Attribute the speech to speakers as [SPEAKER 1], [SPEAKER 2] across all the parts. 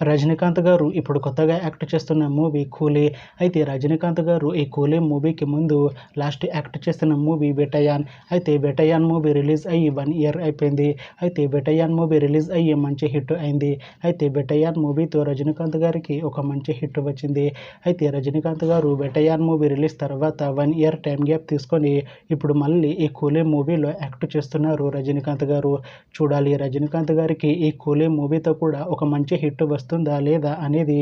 [SPEAKER 1] రజనీకాంత్ గారు ఇప్పుడు కొత్తగా యాక్ట్ చేస్తున్న మూవీ 'కూలీ'. అయితే రజనీకాంత్ గారు ఈ 'కూలీ' మూవీకి ముందు లాస్ట్ యాక్ట్ చేస్తున్న మూవీ 'వేటయాన్'. అయితే 'వేటయాన్' మూవీ రిలీజ్ అయ్యి 1 ఇయర్ అయిపోయింది. అయితే 'వేటయాన్' మూవీ రిలీజ్ అయ్యి మంచి హిట్ అయింది. అయితే 'వేటయాన్' మూవీతో రజనీకాంత్ గారికి ఒక మంచి హిట్ వచ్చింది. అయితే రజనీకాంత్ గారు 'వేటయాన్' మూవీ రిలీజ్ తర్వాత 1 ఇయర్ టైం గ్యాప్ తీసుకొని ఇప్పుడు మళ్ళీ ఈ 'కూలీ' మూవీలో యాక్ట్ చేస్తున్నారు రజనీకాంత్ గారు. చూడాలి రజనీకాంత్ గారికి ఈ 'కూలీ' మూవీతో కూడా ఒక మంచి హిట్ వస్తుందా లేదా అనేది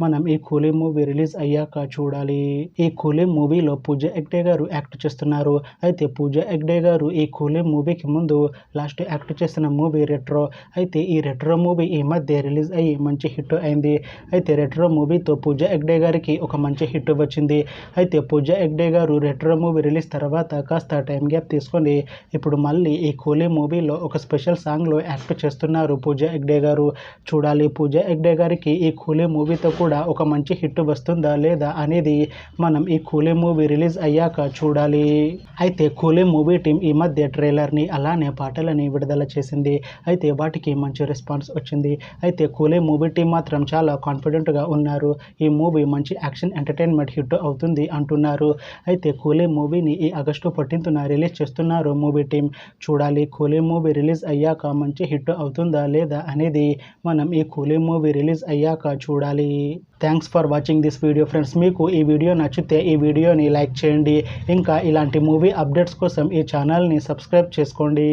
[SPEAKER 1] మనం ఈ 'కూలీ' మూవీ రిలీజ్ అయ్యాక చూడాలి. ఈ 'కూలీ' మూవీలో పూజా హెగ్డే గారు యాక్ట్ చేస్తున్నారు. అయితే పూజా హెగ్డే గారు ఈ 'కూలీ' మూవీకి ముందు లాస్ట్ యాక్ట్ చేసిన మూవీ 'రెట్రో'. అయితే ఈ 'రెట్రో' మూవీ ఈ మధ్య రిలీజ్ అయ్యి మంచి హిట్ అయింది. అయితే 'రెట్రో' మూవీతో పూజా హెగ్డే గారికి ఒక మంచి హిట్ వచ్చింది. అయితే పూజా హెగ్డే గారు 'రెట్రో' మూవీ రిలీజ్ తర్వాత కాస్త టైం గ్యాప్ తీసుకొని ఇప్పుడు మళ్ళీ ఈ 'కూలీ' మూవీలో ఒక స్పెషల్ సాంగ్లో యాక్ట్ చేస్తున్నారు పూజా హెగ్డే గారు. చూడాలి పూజా హెగ్డే గారికి ఈ 'కూలీ' మూవీతో కూడా ఒక మంచి హిట్ వస్తుందా లేదా అనేది మనం ఈ 'కూలీ' మూవీ రిలీజ్ అయ్యాక చూడాలి. అయితే 'కూలీ' మూవీ టీం ఈ మధ్య ట్రైలర్ని అలానే పాటలని విడుదల చేసింది. అయితే వాటికి మంచి రెస్పాన్స్ వచ్చింది. అయితే 'కూలీ' మూవీ టీం మాత్రం చాలా కాన్ఫిడెంట్గా ఉన్నారు. ఈ మూవీ మంచి యాక్షన్ ఎంటర్టైన్మెంట్ హిట్ అవుతుంది అంటున్నారు. అయితే 'కూలీ' మూవీని ఈ ఆగస్టు 14న రిలీజ్ చేస్తున్నారు మూవీ టీం. చూడాలి 'కూలీ' మూవీ రిలీజ్ అయ్యాక మంచి హిట్ అవుతుందా లేదా అనేది మనం ఈ 'కూలీ' మూవీ రిలీజ్ అయ్యాక చూడాలి. Thanks for watching this video friends. మీకు ఈ వీడియో నచ్చితే ఈ వీడియోని లైక్ చేయండి. ఇంకా ఇలాంటి మూవీ అప్డేట్స్ కోసం ఈ ఛానల్ని సబ్స్క్రైబ్ చేసుకోండి.